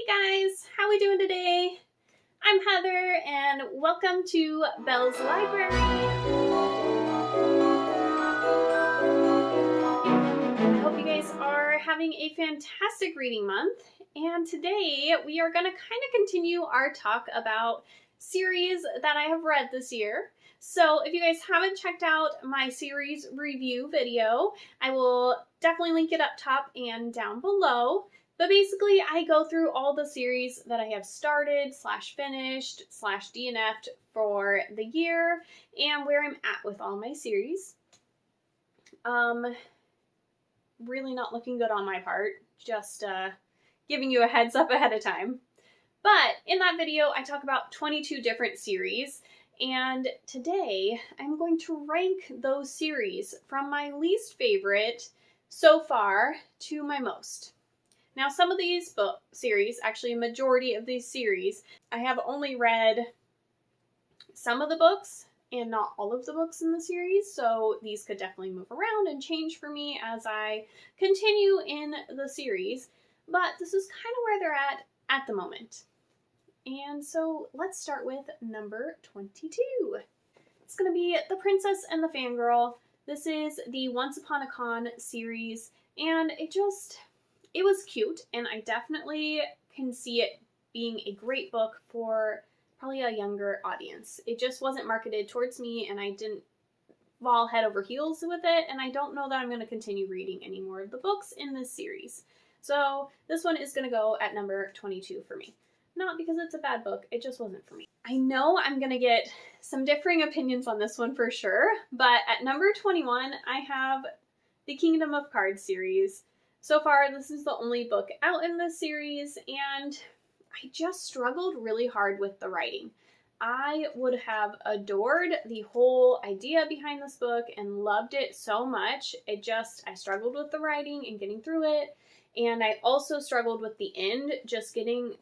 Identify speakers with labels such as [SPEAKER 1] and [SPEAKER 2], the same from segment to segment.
[SPEAKER 1] guys, how we doing today? I'm Heather and welcome to Belle's Library. I hope you guys are having a fantastic reading month, and today we are going to kind of continue our talk about series that I have read this year. So if you guys haven't checked out my series review video, I will definitely link it up top and down below. But basically, I go through all the series that I have started, /finished, /DNF'd for the year, and where I'm at with all my series. Really not looking good on my part, just giving you a heads up ahead of time. But in that video, I talk about 22 different series, and today I'm going to rank those series from my least favorite so far to my most. Now, some of these book series, actually a majority of these series, I have only read some of the books and not all of the books in the series, so these could definitely move around and change for me as I continue in the series, but this is kind of where they're at the moment. And so let's start with number 22. It's going to be The Princess and the Fangirl. This is the Once Upon a Con series, and it was cute, and I definitely can see it being a great book for probably a younger audience. It just wasn't marketed towards me, and I didn't fall head over heels with it, and I don't know that I'm going to continue reading any more of the books in this series. So this one is going to go at number 22 for me. Not because it's a bad book, it just wasn't for me. I know I'm going to get some differing opinions on this one for sure, but at number 21, I have the Kingdom of Cards series. So far, this is the only book out in this series, and I just struggled really hard with the writing. I would have adored the whole idea behind this book and loved it so much. I struggled with the writing and getting through it, and I also struggled with the end, just getting,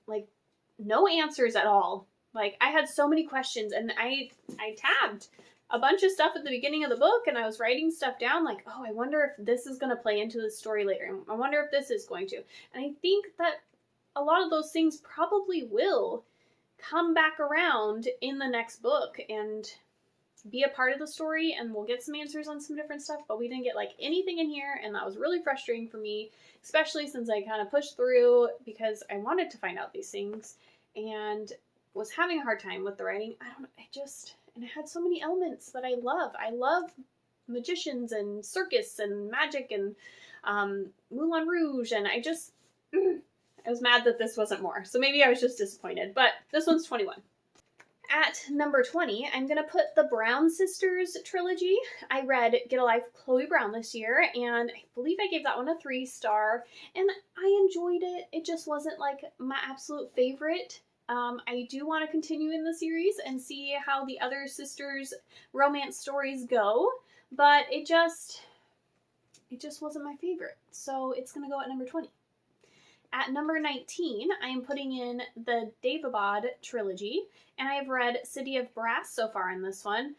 [SPEAKER 1] no answers at all. I had so many questions, and I tabbed a bunch of stuff at the beginning of the book, and I was writing stuff down I wonder if this is going to play into the story later. I wonder if this is going to. And I think that a lot of those things probably will come back around in the next book and be a part of the story, and we'll get some answers on some different stuff, but we didn't get anything in here, and that was really frustrating for me, especially since I kind of pushed through because I wanted to find out these things and was having a hard time with the writing. And it had so many elements that I love. I love magicians and circus and magic and Moulin Rouge, and I was mad that this wasn't more. So maybe I was just disappointed, but this one's 21. At number 20, I'm going to put the Brown Sisters trilogy. I read Get a Life, Chloe Brown this year, and I believe I gave that one a 3-star, and I enjoyed it. It just wasn't my absolute favorite. I do want to continue in the series and see how the other sisters' romance stories go, but it just wasn't my favorite. So it's going to go at number 20. At number 19, I am putting in the DeVabod trilogy, and I have read City of Brass so far in this one,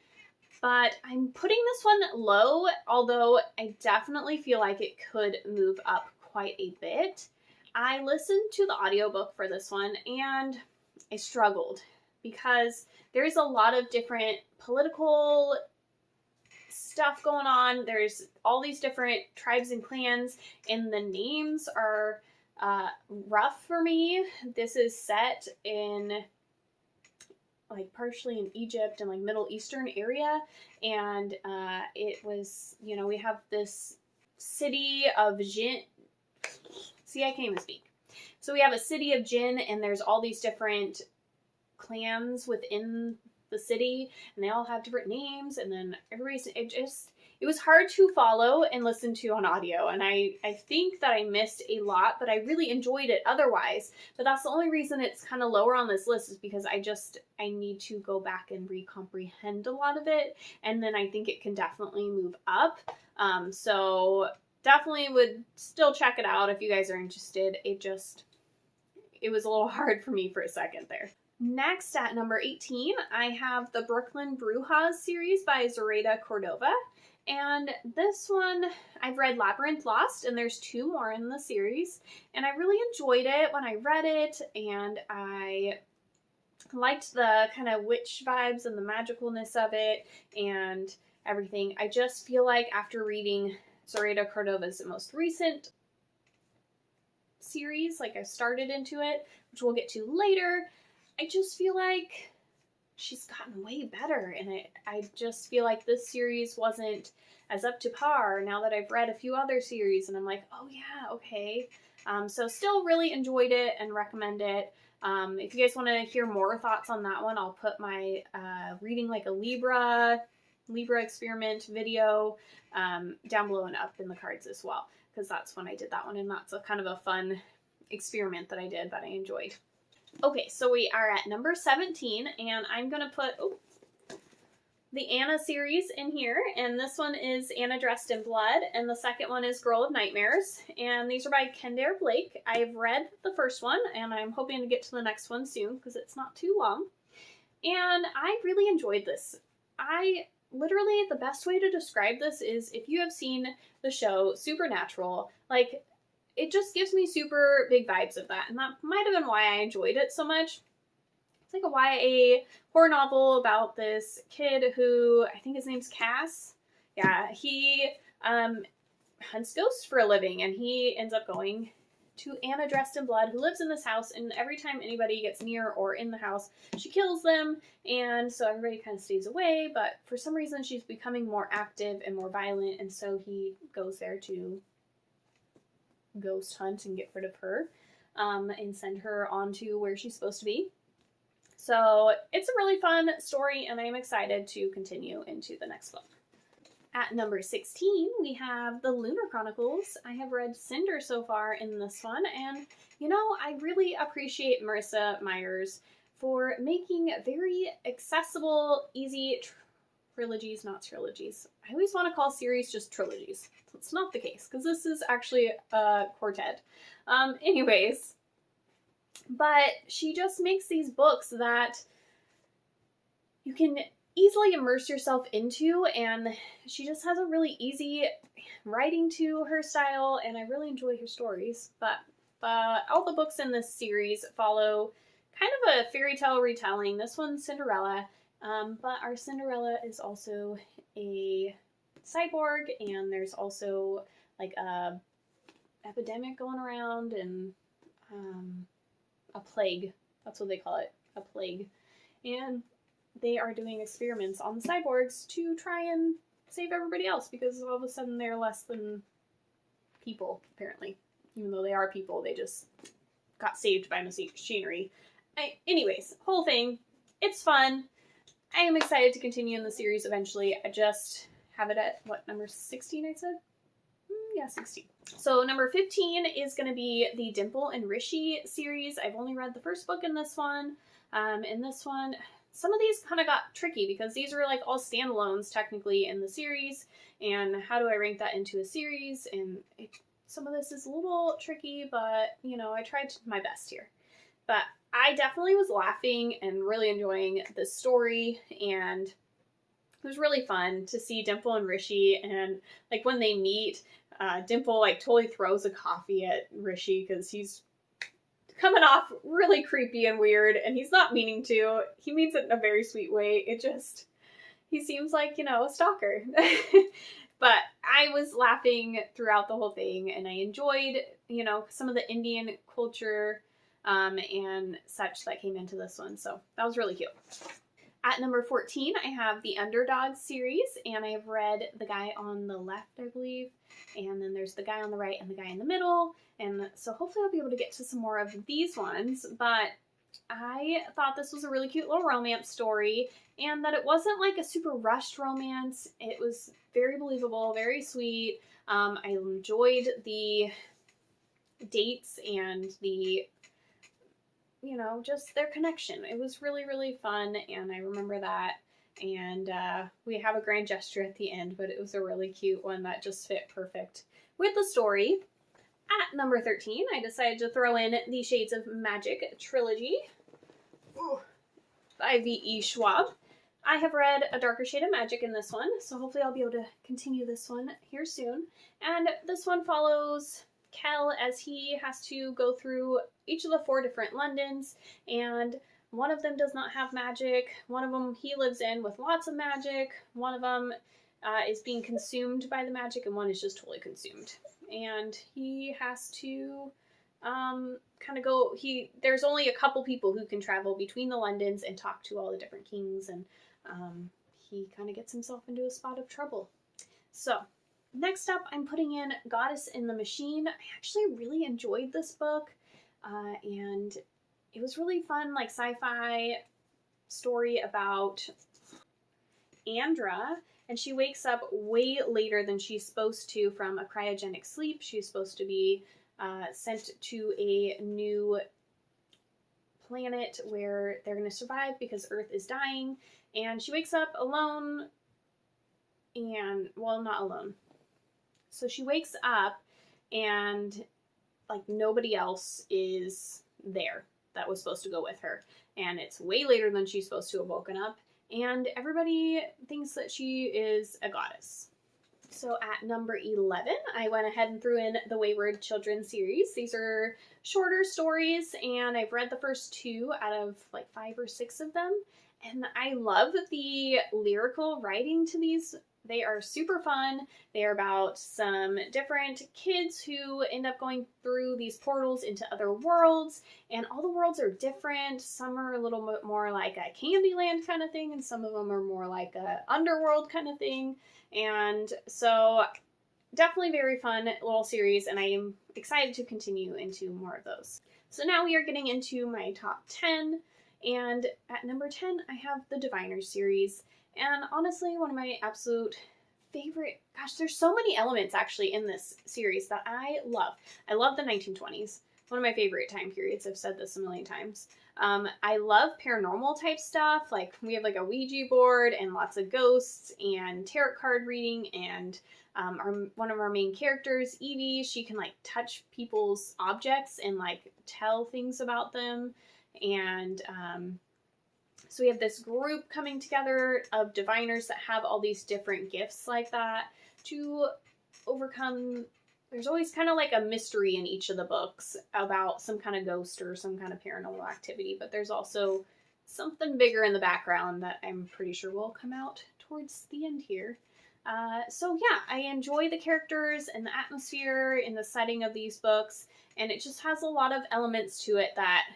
[SPEAKER 1] but I'm putting this one low, although I definitely feel like it could move up quite a bit. I listened to the audiobook for this one, and I struggled because there's a lot of different political stuff going on. There's all these different tribes and clans, and the names are rough for me. This is set in partially in Egypt and Middle Eastern area, and it was, we have this city of Jinn. See, I can't even speak. So we have a city of Jinn, and there's all these different clans within the city, and they all have different names, and then it was hard to follow and listen to on audio, and I think that I missed a lot, but I really enjoyed it otherwise. But that's the only reason it's kind of lower on this list, is because I need to go back and re-comprehend a lot of it, and then I think it can definitely move up. So definitely would still check it out if you guys are interested. It was a little hard for me for a second there. Next, at number 18, I have the Brooklyn Brujas series by Zoraida Cordova. And this one, I've read Labyrinth Lost, and there's 2 more in the series, and I really enjoyed it when I read it, and I liked the kind of witch vibes and the magicalness of it and everything. I just feel like after reading Zoraida Cordova's most recent series, like I started into it, which we'll get to later, I just feel like she's gotten way better in it. I just feel like this series wasn't as up to par now that I've read a few other series, and I'm like, oh yeah, okay. So still really enjoyed it and recommend it. If you guys want to hear more thoughts on that one, I'll put my reading like a Libra experiment video down below and up in the cards as well, because that's when I did that one, and that's a kind of a fun experiment that I did that I enjoyed. Okay, so we are at number 17, and I'm going to put the Anna series in here, and this one is Anna Dressed in Blood, and the second one is Girl of Nightmares, and these are by Kendare Blake. I've read the first one, and I'm hoping to get to the next one soon, because it's not too long, and I really enjoyed this. Literally, the best way to describe this is if you have seen the show Supernatural, like, it just gives me super big vibes of that, and that might have been why I enjoyed it so much. It's like a YA horror novel about this kid who, I think his name's Cass. Yeah, he hunts ghosts for a living, and he ends up going to Anna Dressed in Blood, who lives in this house, and every time anybody gets near or in the house, she kills them, and so everybody kind of stays away, but for some reason she's becoming more active and more violent, and so he goes there to ghost hunt and get rid of her and send her on to where she's supposed to be. So it's a really fun story, and I'm excited to continue into the next book. At number 16, we have the Lunar Chronicles. I have read Cinder so far in this one, and you know, I really appreciate Marissa Myers for making very accessible, easy trilogies, not trilogies. I always want to call series just trilogies. It's not the case, because this is actually a quartet. Anyways, but she just makes these books that you can easily immerse yourself into, and she just has a really easy writing to her style, and I really enjoy her stories. But all the books in this series follow kind of a fairy tale retelling. This one's Cinderella, but our Cinderella is also a cyborg, and there's also like a epidemic going around, and a plague. That's what they call it, a plague. And they are doing experiments on the cyborgs to try and save everybody else, because all of a sudden they're less than people, apparently. Even though they are people, they just got saved by machinery. Anyways, whole thing, it's fun. I am excited to continue in the series eventually. I just have it at, what, number 16 I said? Yeah, 16. So number 15 is going to be the Dimple and Rishi series. I've only read the first book in this one. In this one, some of these kind of got tricky, because these were like all standalones technically in the series, and how do I rank that into a series? And some of this is a little tricky, but you know, I tried my best here. But I definitely was laughing and really enjoying this story, and it was really fun to see Dimple and Rishi, and like when they meet, Dimple like totally throws a coffee at Rishi because he's coming off really creepy and weird, and he's not meaning to. He means it in a very sweet way. He seems like, you know, a stalker. But I was laughing throughout the whole thing, and I enjoyed, you know, some of the Indian culture and such that came into this one. So that was really cute. At number 14, I have the Underdog series, and I have read the guy on the left, I believe, and then there's the guy on the right and the guy in the middle, and so hopefully I'll be able to get to some more of these ones, but I thought this was a really cute little romance story, and that it wasn't like a super rushed romance. It was very believable, very sweet. I enjoyed the dates and the, you know, just their connection. It was really, really fun, and I remember that. And we have a grand gesture at the end, but it was a really cute one that just fit perfect with the story. At number 13, I decided to throw in the Shades of Magic trilogy by V.E. Schwab. I have read A Darker Shade of Magic in this one, so hopefully I'll be able to continue this one here soon. And this one follows Kel as he has to go through each of the 4 different Londons, and one of them does not have magic, one of them he lives in with lots of magic, one of them is being consumed by the magic, and one is just totally consumed. And he has to kind of go, there's only a couple people who can travel between the Londons and talk to all the different kings, and he kind of gets himself into a spot of trouble. So next up, I'm putting in Goddess in the Machine. I actually really enjoyed this book, and it was really fun, like sci-fi story about Andra, and she wakes up way later than she's supposed to from a cryogenic sleep. She's supposed to be sent to a new planet where they're going to survive because Earth is dying, and she wakes up alone, and, well, not alone. So she wakes up and, like, nobody else is there that was supposed to go with her, and it's way later than she's supposed to have woken up, and everybody thinks that she is a goddess. So at number 11, I went ahead and threw in the Wayward children's series. These are shorter stories, and I've read the first 2 out of like 5 or 6 of them, and I love the lyrical writing to these. They are super fun. They are about some different kids who end up going through these portals into other worlds, and all the worlds are different. Some are a little bit more like a Candyland kind of thing, and some of them are more like a underworld kind of thing. And so definitely very fun little series, and I am excited to continue into more of those. So now we are getting into my top 10, and at number 10 I have the Diviners series. And honestly, one of my absolute favorite, gosh, there's so many elements actually in this series that I love. I love the 1920s. One of my favorite time periods. I've said this a million times. I love paranormal type stuff. Like, we have like a Ouija board and lots of ghosts and tarot card reading, and one of our main characters, Evie, she can like touch people's objects and like tell things about them. And so we have this group coming together of diviners that have all these different gifts like that to overcome. There's always kind of like a mystery in each of the books about some kind of ghost or some kind of paranormal activity, but there's also something bigger in the background that I'm pretty sure will come out towards the end here. So yeah, I enjoy the characters and the atmosphere and the setting of these books, and it just has a lot of elements to it that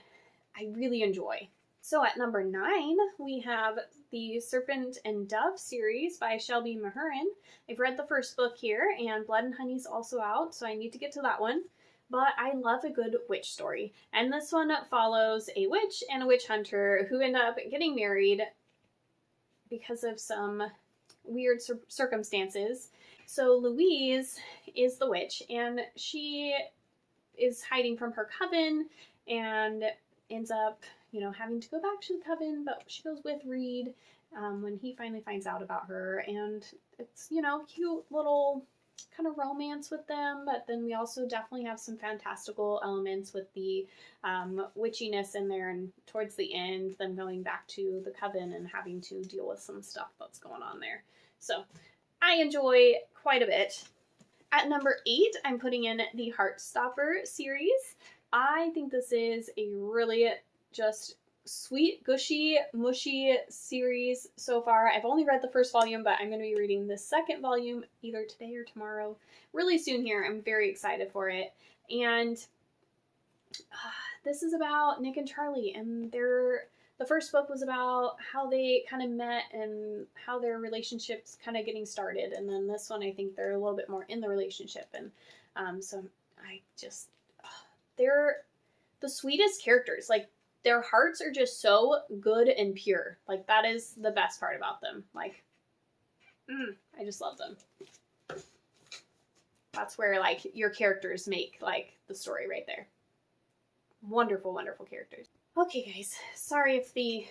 [SPEAKER 1] I really enjoy. So at number 9, we have the Serpent and Dove series by Shelby Mahurin. I've read the first book here, and Blood and Honey's also out, so I need to get to that one. But I love a good witch story. And this one follows a witch and a witch hunter who end up getting married because of some weird circumstances. So Louise is the witch, and she is hiding from her coven and ends up, you know, having to go back to the coven, but she goes with Reed when he finally finds out about her, and it's, you know, cute little kind of romance with them, but then we also definitely have some fantastical elements with the witchiness in there, and towards the end, them going back to the coven and having to deal with some stuff that's going on there. So I enjoy quite a bit. At number 8, I'm putting in the Heartstopper series. I think this is a really just sweet, gushy, mushy series so far. I've only read the first volume, but I'm going to be reading the second volume either today or tomorrow, really soon here. I'm very excited for it. And this is about Nick and Charlie, and the first book was about how they kind of met and how their relationship's kind of getting started. And then this one, I think they're a little bit more in the relationship. And so I just, they're the sweetest characters. Like, their hearts are just so good and pure. Like, that is the best part about them. Like, I just love them. That's where, like, your characters make, like, the story right there. Wonderful, wonderful characters. Okay, guys. Sorry if the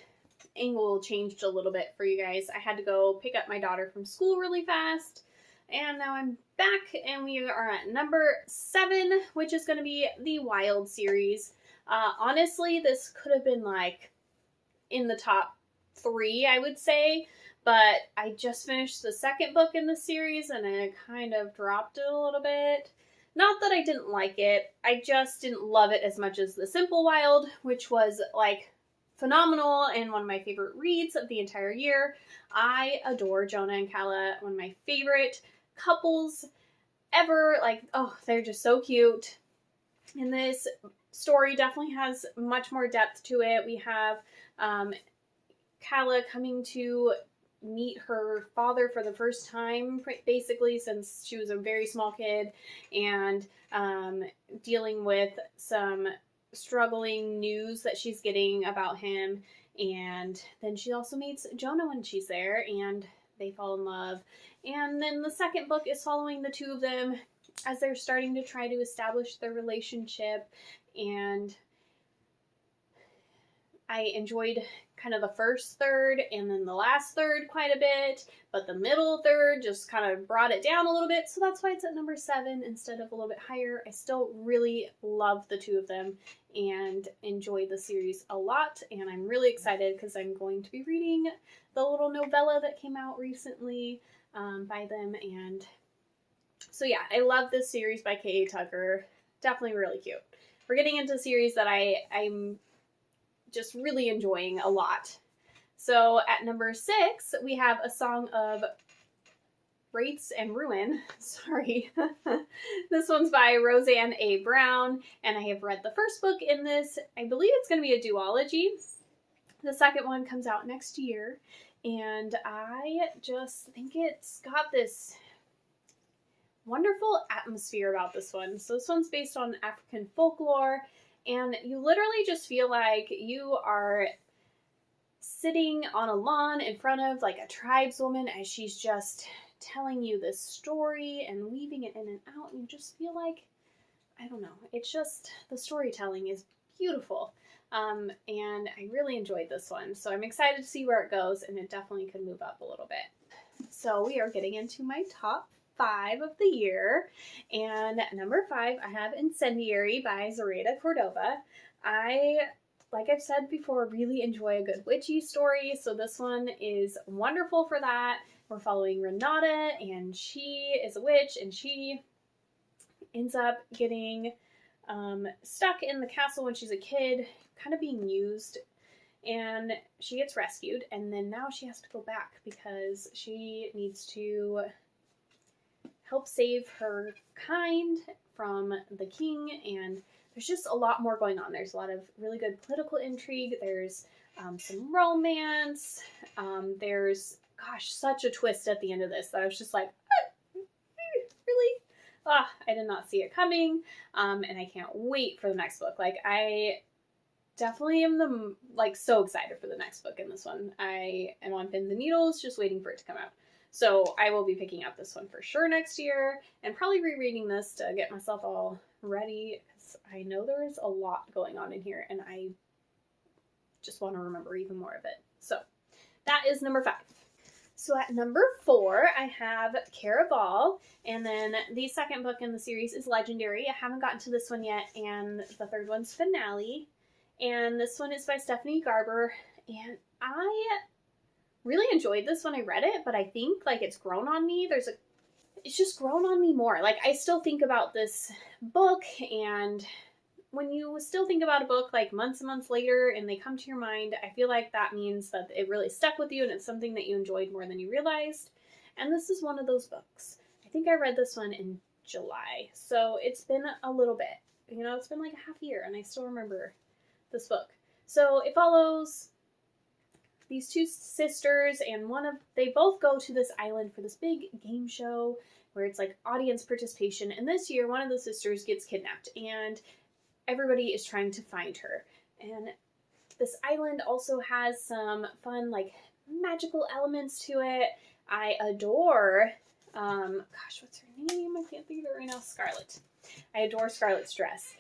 [SPEAKER 1] angle changed a little bit for you guys. I had to go pick up my daughter from school really fast. And now I'm back, and we are at number 7, which is going to be the Wild series. Honestly, this could have been like in the top 3, I would say. But I just finished the second book in the series and it kind of dropped it a little bit. Not that I didn't like it, I just didn't love it as much as The Simple Wild, which was like phenomenal and one of my favorite reads of the entire year. I adore Jonah and Calla, one of my favorite couples ever. Like, oh, they're just so cute. And this story definitely has much more depth to it. We have Calla coming to meet her father for the first time, basically, since she was a very small kid, and dealing with some struggling news that she's getting about him. And then she also meets Jonah when she's there, and they fall in love. And then the second book is following the two of them as they're starting to try to establish their relationship. And I enjoyed kind of the first third and then the last third quite a bit, but the middle third just kind of brought it down a little bit, so that's why it's at number 7 instead of a little bit higher. I still really love the two of them and enjoy the series a lot, and I'm really excited because I'm going to be reading the little novella that came out recently by them. And so yeah, I love this series by K.A. Tucker. Definitely really cute. We're getting into a series that I'm just really enjoying a lot. So at number 6, we have A Song of Wraiths and Ruin. Sorry. This one's by Roseanne A. Brown, and I have read the first book in this. I believe it's going to be a duology. The second one comes out next year, and I just think it's got this wonderful atmosphere about this one. So this one's based on African folklore, and you literally just feel like you are sitting on a lawn in front of like a tribeswoman as she's just telling you this story and weaving it in and out. And you just feel like, I don't know, it's just, the storytelling is beautiful. And I really enjoyed this one. So I'm excited to see where it goes, and it definitely could move up a little bit. So we are getting into my top 5 of the year, and at number 5 I have Incendiary by Zoraida Cordova. I, like I've said before, really enjoy a good witchy story, so this one is wonderful for that. We're following Renata, and she is a witch, and she ends up getting stuck in the castle when she's a kid, kind of being used, and she gets rescued, and then now she has to go back because she needs to help save her kind from the king, and there's just a lot more going on. There's a lot of really good political intrigue. There's some romance. There's, gosh, such a twist at the end of this that I was just like, really? I did not see it coming, and I can't wait for the next book. Like, I definitely am so excited for the next book in this one. I am on pins and needles, just waiting for it to come out. So I will be picking up this one for sure next year, and probably rereading this to get myself all ready, because I know there is a lot going on in here, and I just want to remember even more of it. So that is number 5. So at number 4, I have Caraval, and then the second book in the series is Legendary. I haven't gotten to this one yet, and the third one's Finale, and this one is by Stephanie Garber, and I really enjoyed this when I read it, but I think like it's grown on me. It's just grown on me more. Like, I still think about this book, and when you still think about a book like months and months later and they come to your mind, I feel like that means that it really stuck with you and it's something that you enjoyed more than you realized. And this is one of those books. I think I read this one in July, so it's been a little bit. You know, it's been like a half year, and I still remember this book. So it follows these two sisters, and they both go to this island for this big game show where it's like audience participation. And this year, one of the sisters gets kidnapped, and everybody is trying to find her. And this island also has some fun, like, magical elements to it. I adore, what's her name? I can't think of it right now. Scarlet. I adore Scarlet's dress.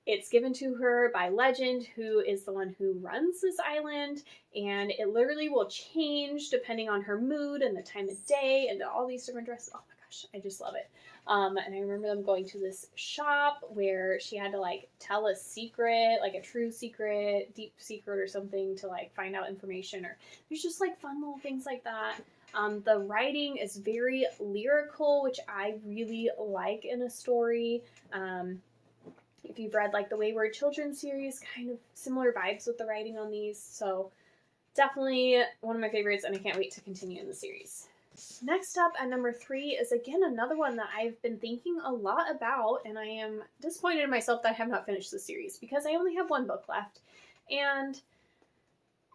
[SPEAKER 1] It's given to her by Legend, who is the one who runs this island, and it literally will change depending on her mood and the time of day and all these different dresses. Oh my gosh, gosh, I just love it. And I remember them going to this shop where she had to like tell a secret, like a true secret, deep secret or something to like find out information, or there's just like fun little things like that. The writing is very lyrical, which I really like in a story. If you've read like the Wayward children's series, kind of similar vibes with the writing on these. So definitely one of my favorites, and I can't wait to continue in the series. Next up at number 3 is again another one that I've been thinking a lot about, and I am disappointed in myself that I have not finished the series because I only have one book left. And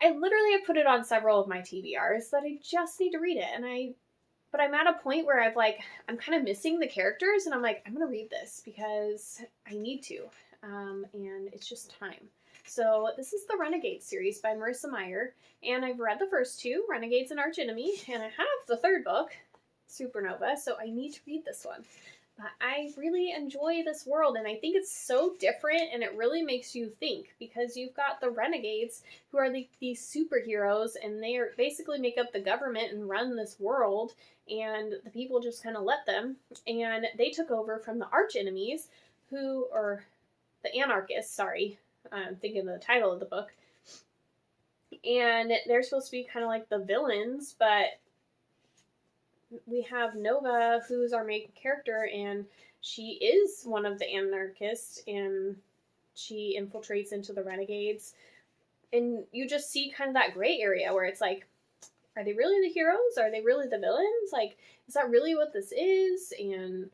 [SPEAKER 1] I literally have put it on several of my TBRs that I just need to read it. But I'm at a point where I'm kind of missing the characters, and I'm like, I'm going to read this because I need to. And it's just time. So this is the Renegade series by Marissa Meyer, and I've read the first 2, Renegades and Archenemy, and I have the 3rd book, Supernova, so I need to read this one. But I really enjoy this world, and I think it's so different, and it really makes you think, because you've got the Renegades, who are these superheroes, and they basically make up the government and run this world, and the people just kind of let them, and they took over from the Archenemies, or the anarchists, sorry, I'm thinking of the title of the book, and they're supposed to be kind of like the villains, but we have Nova, who's our main character, and she is one of the anarchists, and she infiltrates into the Renegades, and you just see kind of that gray area where it's like, are they really the heroes? Are they really the villains? Like, is that really what this is? And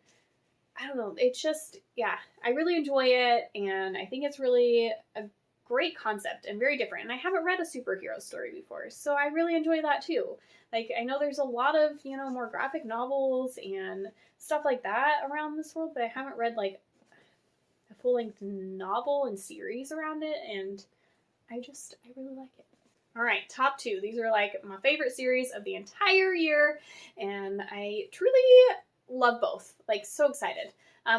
[SPEAKER 1] I don't know, it's just, yeah, I really enjoy it, and I think it's really a great concept and very different, and I haven't read a superhero story before, so I really enjoy that too. Like, I know there's a lot of, more graphic novels and stuff like that around this world, but I haven't read, like, a full-length novel and series around it, and I really like it. All right, top 2. These are, like, my favorite series of the entire year, and I truly love both. Like, so excited.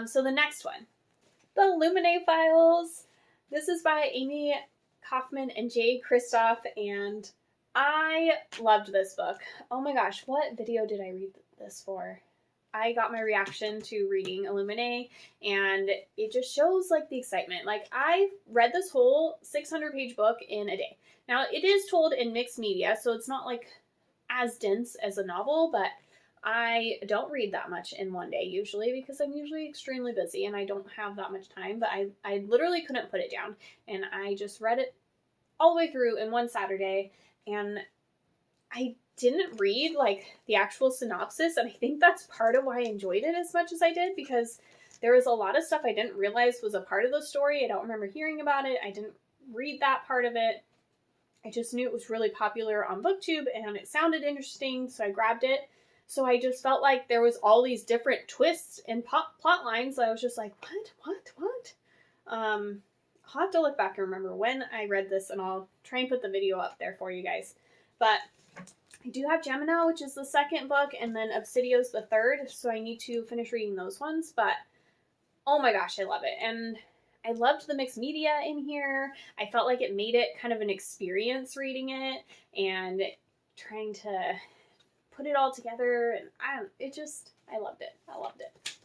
[SPEAKER 1] So the next one, the Illuminae Files. This is by Amy Kaufman and Jay Kristoff, and I loved this book. Oh my gosh, what video did I read this for? I got my reaction to reading Illuminae, and it just shows like the excitement. Like, I read this whole 600-page book in a day. Now, it is told in mixed media, so it's not like as dense as a novel, but I don't read that much in one day usually because I'm usually extremely busy and I don't have that much time, but I literally couldn't put it down, and I just read it all the way through in one Saturday, and I didn't read like the actual synopsis, and I think that's part of why I enjoyed it as much as I did, because there was a lot of stuff I didn't realize was a part of the story. I don't remember hearing about it. I didn't read that part of it. I just knew it was really popular on BookTube and it sounded interesting, so I grabbed it. So I just felt like there was all these different twists and plot lines. I was just like, what? I'll have to look back and remember when I read this, and I'll try and put the video up there for you guys. But I do have Gemini, which is the 2nd book, and then Obsidio's the 3rd, so I need to finish reading those ones. But oh my gosh, I love it. And I loved the mixed media in here. I felt like it made it kind of an experience reading it and trying to put it all together, and I loved it. I loved it.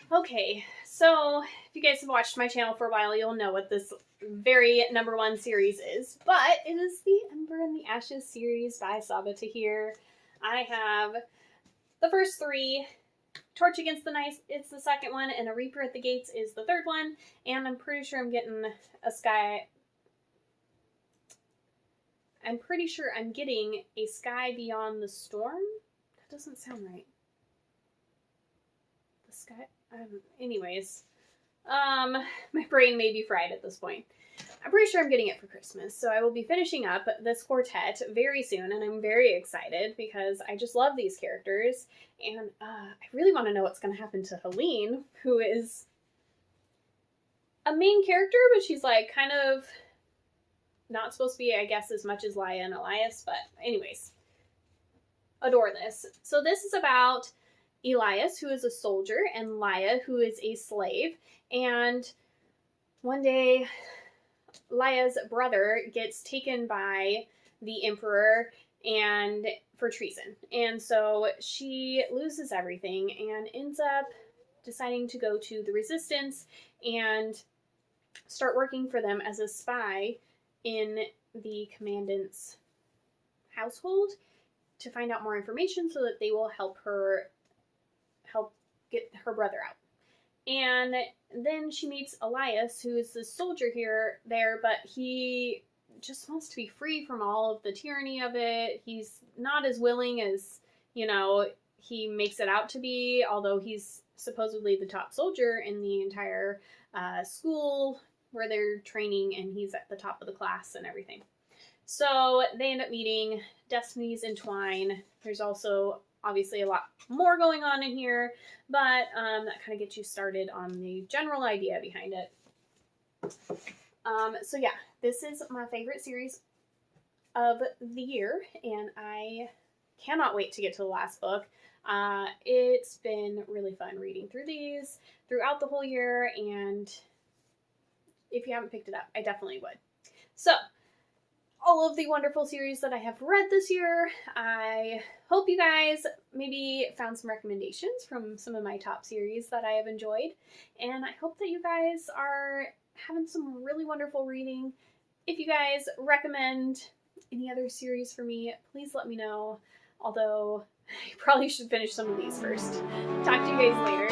[SPEAKER 1] Okay, so if you guys have watched my channel for a while, you'll know what this very #1 series is, but it is the Ember and the Ashes series by Saba Tahir. I have the first 3. Torch Against the Night is the 2nd one, and A Reaper at the Gates is the 3rd one, and I'm pretty sure I'm getting a Sky Beyond the Storm. That doesn't sound right. The Sky... anyways. My brain may be fried at this point. I'm pretty sure I'm getting it for Christmas, so I will be finishing up this quartet very soon, and I'm very excited because I just love these characters, and I really want to know what's going to happen to Helene, who is a main character, but she's like kind of not supposed to be, I guess, as much as Laia and Elias, but anyways, adore this. So this is about Elias, who is a soldier, and Laia, who is a slave, and one day Laia's brother gets taken by the emperor, and for treason. And so she loses everything and ends up deciding to go to the resistance and start working for them as a spy in the commandant's household to find out more information so that they will help get her brother out. And then she meets Elias, who is this soldier there, but he just wants to be free from all of the tyranny of it. He's not as willing as, he makes it out to be, although he's supposedly the top soldier in the entire school where they're training, and he's at the top of the class and everything. So they end up meeting, destinies entwine. There's also obviously a lot more going on in here, but that kind of gets you started on the general idea behind it. So yeah, this is my favorite series of the year, and I cannot wait to get to the last book. It's been really fun reading through these throughout the whole year, and if you haven't picked it up, I definitely would. So, all of the wonderful series that I have read this year, I hope you guys maybe found some recommendations from some of my top series that I have enjoyed, and I hope that you guys are having some really wonderful reading. If you guys recommend any other series for me, please let me know, although I probably should finish some of these first. Talk to you guys later.